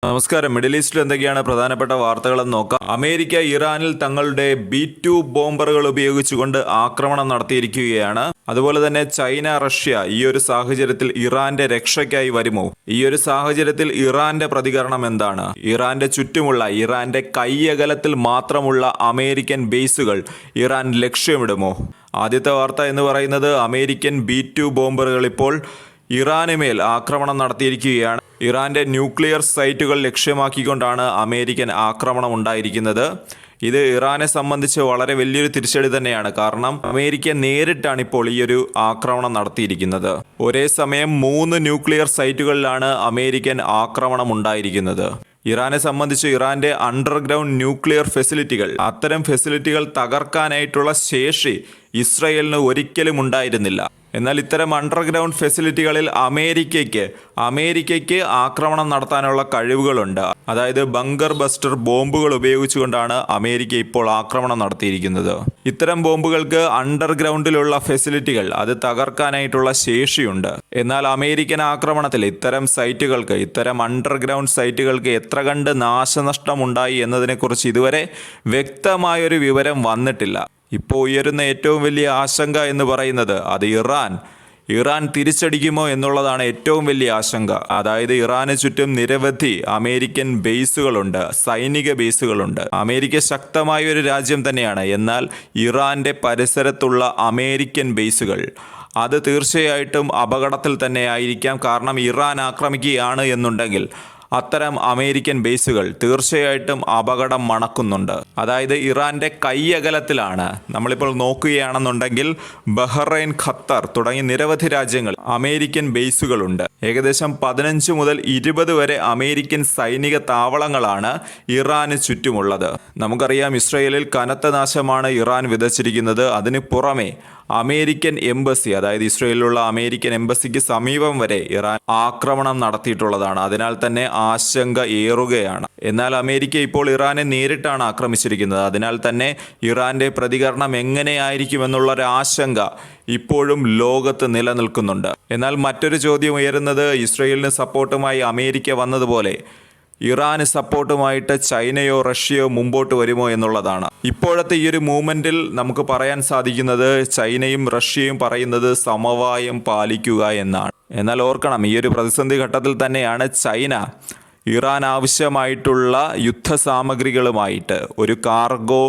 നമസ്കാരം. മിഡിൽ ഈസ്റ്റിൽ എന്തൊക്കെയാണ് പ്രധാനപ്പെട്ട വാർത്തകളെന്ന് നോക്കാം. അമേരിക്ക ഇറാനിൽ തങ്ങളുടെ B-2 ബോംബറുകൾ ഉപയോഗിച്ചുകൊണ്ട് ആക്രമണം നടത്തിയിരിക്കുകയാണ്. അതുപോലെ തന്നെ ചൈന, റഷ്യ ഈ ഒരു സാഹചര്യത്തിൽ ഇറാന്റെ രക്ഷയ്ക്കായി വരുമോ? ഈ ഒരു സാഹചര്യത്തിൽ ഇറാന്റെ പ്രതികരണം എന്താണ്? ഇറാന്റെ ചുറ്റുമുള്ള, ഇറാന്റെ കൈയകലത്തിൽ മാത്രമുള്ള അമേരിക്കൻ ബേസുകൾ ഇറാൻ ലക്ഷ്യമിടുമോ? ആദ്യത്തെ വാർത്ത എന്ന് പറയുന്നത് അമേരിക്കൻ B-2 ബോംബറുകൾ ഇപ്പോൾ ഇറാന് മേൽ ആക്രമണം നടത്തിയിരിക്കുകയാണ്. ഇറാന്റെ ന്യൂക്ലിയർ സൈറ്റുകൾ ലക്ഷ്യമാക്കിക്കൊണ്ടാണ് അമേരിക്കൻ ആക്രമണം ഉണ്ടായിരിക്കുന്നത്. ഇത് ഇറാനെ സംബന്ധിച്ച് വളരെ വലിയൊരു തിരിച്ചടി തന്നെയാണ്. കാരണം അമേരിക്ക നേരിട്ടാണ് ഇപ്പോൾ ഈ ഒരു ആക്രമണം നടത്തിയിരിക്കുന്നത്. ഒരേ സമയം 3 ന്യൂക്ലിയർ സൈറ്റുകളിലാണ് അമേരിക്കൻ ആക്രമണം ഉണ്ടായിരിക്കുന്നത്. ഇറാനെ സംബന്ധിച്ച് ഇറാന്റെ അണ്ടർഗ്രൗണ്ട് ന്യൂക്ലിയർ ഫെസിലിറ്റികൾ, അത്തരം ഫെസിലിറ്റികൾ തകർക്കാനായിട്ടുള്ള ശേഷി ഇസ്രയേലിന് ഒരിക്കലും ഉണ്ടായിരുന്നില്ല. എന്നാൽ ഇത്തരം അണ്ടർഗ്രൗണ്ട് ഫെസിലിറ്റികളിൽ അമേരിക്കയ്ക്ക് ആക്രമണം നടത്താനുള്ള കഴിവുകളുണ്ട്. അതായത് ബങ്കർ ബസ്റ്റർ ബോംബുകൾ ഉപയോഗിച്ചുകൊണ്ടാണ് അമേരിക്ക ഇപ്പോൾ ആക്രമണം നടത്തിയിരിക്കുന്നത്. ഇത്തരം ബോംബുകൾക്ക് അണ്ടർഗ്രൗണ്ടിലുള്ള ഫെസിലിറ്റികൾ അത് തകർക്കാനായിട്ടുള്ള ശേഷിയുണ്ട്. എന്നാൽ അമേരിക്കൻ ആക്രമണത്തിൽ ഇത്തരം അണ്ടർഗ്രൗണ്ട് സൈറ്റുകൾക്ക് എത്ര കണ്ട് നാശനഷ്ടം ഉണ്ടായി എന്നതിനെക്കുറിച്ച് ഇതുവരെ വ്യക്തമായൊരു വിവരം വന്നിട്ടില്ല. ഇപ്പോൾ ഉയരുന്ന ഏറ്റവും വലിയ ആശങ്ക എന്ന് പറയുന്നത് അത് ഇറാൻ തിരിച്ചടിക്കുമോ എന്നുള്ളതാണ് ഏറ്റവും വലിയ ആശങ്ക. അതായത് ഇറാന് ചുറ്റും നിരവധി അമേരിക്കൻ ബേസുകളുണ്ട്, സൈനിക ബേസുകളുണ്ട്. അമേരിക്ക ശക്തമായ ഒരു രാജ്യം തന്നെയാണ്. എന്നാൽ ഇറാന്റെ പരിസരത്തുള്ള അമേരിക്കൻ ബേസുകൾ അത് തീർച്ചയായിട്ടും അപകടത്തിൽ തന്നെ ആയിരിക്കാം. കാരണം ഇറാൻ ആക്രമിക്കുകയാണ് എന്നുണ്ടെങ്കിൽ അത്തരം അമേരിക്കൻ ബേസുകൾ തീർച്ചയായിട്ടും അപകടം മണക്കുന്നുണ്ട്. അതായത് ഇറാന്റെ കൈയകലത്തിലാണ്. നമ്മളിപ്പോൾ നോക്കുകയാണെന്നുണ്ടെങ്കിൽ ബഹ്റൈൻ, ഖത്തർ തുടങ്ങി നിരവധി രാജ്യങ്ങൾ അമേരിക്കൻ ബേസുകളുണ്ട്. ഏകദേശം 15 മുതൽ 20 വരെ അമേരിക്കൻ സൈനിക താവളങ്ങളാണ് ഇറാന് ചുറ്റുമുള്ളത്. നമുക്കറിയാം, ഇസ്രയേലിൽ കനത്ത നാശമാണ് ഇറാൻ വിതച്ചിരിക്കുന്നത്. അതിന് പുറമെ അമേരിക്കൻ എംബസി, അതായത് ഇസ്രയേലിലുള്ള അമേരിക്കൻ എംബസിക്ക് സമീപം വരെ ഇറാൻ ആക്രമണം നടത്തിയിട്ടുള്ളതാണ്. അതിനാൽ തന്നെ ആശങ്ക ഏറുകയാണ്. എന്നാൽ അമേരിക്ക ഇപ്പോൾ ഇറാനെ നേരിട്ടാണ് ആക്രമിച്ചിരിക്കുന്നത്. അതിനാൽ തന്നെ ഇറാന്റെ പ്രതികരണം എങ്ങനെയായിരിക്കുമെന്നുള്ളൊരു ആശങ്ക ഇപ്പോഴും ലോകത്ത് നിലനിൽക്കുന്നുണ്ട്. എന്നാൽ മറ്റൊരു ചോദ്യം ഉയരുന്നത്, ഇസ്രയേലിന് സപ്പോർട്ടുമായി അമേരിക്ക വന്നതുപോലെ ഇറാന് സപ്പോർട്ടുമായിട്ട് ചൈനയോ റഷ്യയോ മുമ്പോട്ട് വരുമോ എന്നുള്ളതാണ്. ഇപ്പോഴത്തെ ഈ ഒരു മൂവ്മെന്റിൽ നമുക്ക് പറയാൻ സാധിക്കുന്നത് ചൈനയും റഷ്യയും പറയുന്നത് സമവായം പാലിക്കുക എന്നാണ്. എന്നാൽ ഓർക്കണം, ഈ ഒരു പ്രതിസന്ധി ഘട്ടത്തിൽ തന്നെയാണ് ചൈന ഇറാൻ ആവശ്യമായിട്ടുള്ള യുദ്ധസാമഗ്രികളുമായിട്ട് ഒരു കാർഗോ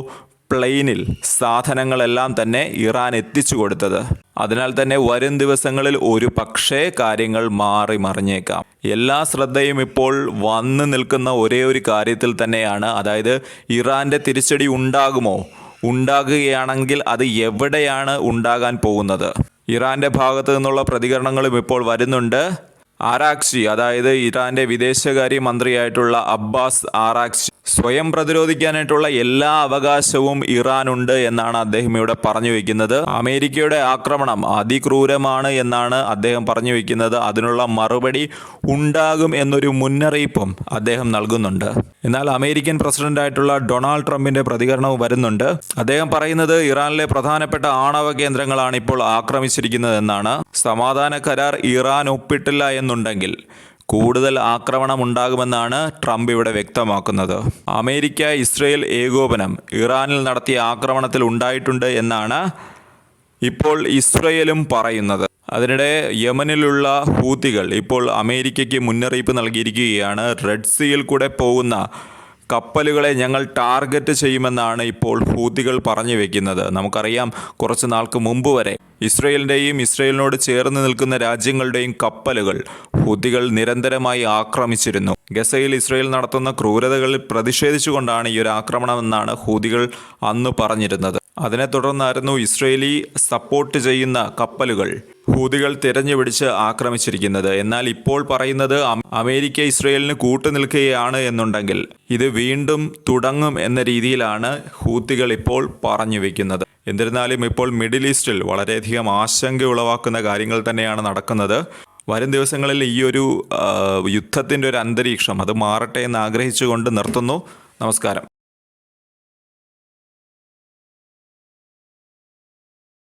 പ്ലെയിനിൽ സാധനങ്ങളെല്ലാം തന്നെ ഇറാൻ എത്തിച്ചു കൊടുത്തത്. അതിനാൽ തന്നെ വരും ദിവസങ്ങളിൽ ഒരു പക്ഷേ കാര്യങ്ങൾ മാറി മറിഞ്ഞേക്കാം. എല്ലാ ശ്രദ്ധയും ഇപ്പോൾ വന്നു നിൽക്കുന്ന ഒരേ ഒരു കാര്യത്തിൽ തന്നെയാണ്. അതായത് ഇറാന്റെ തിരിച്ചടി ഉണ്ടാകുമോ? ഉണ്ടാകുകയാണെങ്കിൽ അത് എവിടെയാണ് ഉണ്ടാകാൻ പോകുന്നത്? ഇറാന്റെ ഭാഗത്തു നിന്നുള്ള പ്രതികരണങ്ങളും ഇപ്പോൾ വരുന്നുണ്ട്. ആറാക്ചി, അതായത് ഇറാന്റെ വിദേശകാര്യ മന്ത്രിയായിട്ടുള്ള അബ്ബാസ് ആറാക്ചി, സ്വയം പ്രതിരോധിക്കാനായിട്ടുള്ള എല്ലാ അവകാശവും ഇറാനുണ്ട് എന്നാണ് അദ്ദേഹം ഇവിടെ പറഞ്ഞു വയ്ക്കുന്നത്. അമേരിക്കയുടെ ആക്രമണം അതിക്രൂരമാണ് എന്നാണ് അദ്ദേഹം പറഞ്ഞു വയ്ക്കുന്നത്. അതിനുള്ള മറുപടി ഉണ്ടാകും എന്നൊരു മുന്നറിയിപ്പും അദ്ദേഹം നൽകുന്നുണ്ട്. എന്നാൽ അമേരിക്കൻ പ്രസിഡന്റായിട്ടുള്ള ഡൊണാൾഡ് ട്രംപിന്റെ പ്രതികരണവും വരുന്നുണ്ട്. അദ്ദേഹം പറയുന്നത് ഇറാനിലെ പ്രധാനപ്പെട്ട ആണവ കേന്ദ്രങ്ങളാണ് ഇപ്പോൾ ആക്രമിച്ചിരിക്കുന്നത് എന്നാണ്. സമാധാന കരാർ ഇറാൻ ഒപ്പിട്ടില്ല എന്നുണ്ടെങ്കിൽ കൂടുതൽ ആക്രമണം ഉണ്ടാകുമെന്നാണ് ട്രംപ് ഇവിടെ വ്യക്തമാക്കുന്നത്. അമേരിക്ക ഇസ്രയേൽ ഏകോപനം ഇറാനിൽ നടത്തിയ ആക്രമണത്തിൽ ഉണ്ടായിട്ടുണ്ട് എന്നാണ് ഇപ്പോൾ ഇസ്രയേലും പറയുന്നത്. അതിനിടെ യമനിലുള്ള ഹൂത്തികൾ ഇപ്പോൾ അമേരിക്കയ്ക്ക് മുന്നറിയിപ്പ് നൽകിയിരിക്കുകയാണ്. റെഡ് സീയിൽ കൂടെ പോകുന്ന കപ്പലുകളെ ഞങ്ങൾ ടാർഗറ്റ് ചെയ്യുമെന്നാണ് ഇപ്പോൾ ഹൂത്തികൾ പറഞ്ഞു വെക്കുന്നത്. നമുക്കറിയാം, കുറച്ച് നാൾക്ക് മുമ്പ് വരെ ഇസ്രയേലിൻ്റെയും ഇസ്രയേലിനോട് ചേർന്ന് നിൽക്കുന്ന രാജ്യങ്ങളുടെയും കപ്പലുകൾ ഹൂത്തികൾ നിരന്തരമായി ആക്രമിച്ചിരുന്നു. ഗസയിൽ ഇസ്രയേൽ നടത്തുന്ന ക്രൂരതകളിൽ പ്രതിഷേധിച്ചുകൊണ്ടാണ് ഈ ഒരു ആക്രമണമെന്നാണ് ഹൂതികൾ അന്ന് പറഞ്ഞിരുന്നത്. അതിനെ തുടർന്നായിരുന്നു ഇസ്രയേലി സപ്പോർട്ട് ചെയ്യുന്ന കപ്പലുകൾ ഹൂതികൾ തിരഞ്ഞുപിടിച്ച് ആക്രമിച്ചിരിക്കുന്നത്. എന്നാൽ ഇപ്പോൾ പറയുന്നത് അമേരിക്ക ഇസ്രയേലിന് കൂട്ടുനിൽക്കുകയാണ് എന്നുണ്ടെങ്കിൽ ഇത് വീണ്ടും തുടങ്ങും എന്ന രീതിയിലാണ് ഹൂത്തികൾ ഇപ്പോൾ പറഞ്ഞു വെക്കുന്നത്. എന്നിരുന്നാലും ഇപ്പോൾ മിഡിൽ ഈസ്റ്റിൽ വളരെയധികം ആശങ്ക ഉളവാക്കുന്ന കാര്യങ്ങൾ തന്നെയാണ് നടക്കുന്നത്. വരും ദിവസങ്ങളിൽ ഈ ഒരു യുദ്ധത്തിൻ്റെ ഒരു അന്തരീക്ഷം അത് മാറട്ടെ എന്ന് ആഗ്രഹിച്ചുകൊണ്ട് നിർത്തുന്നു. നമസ്കാരം.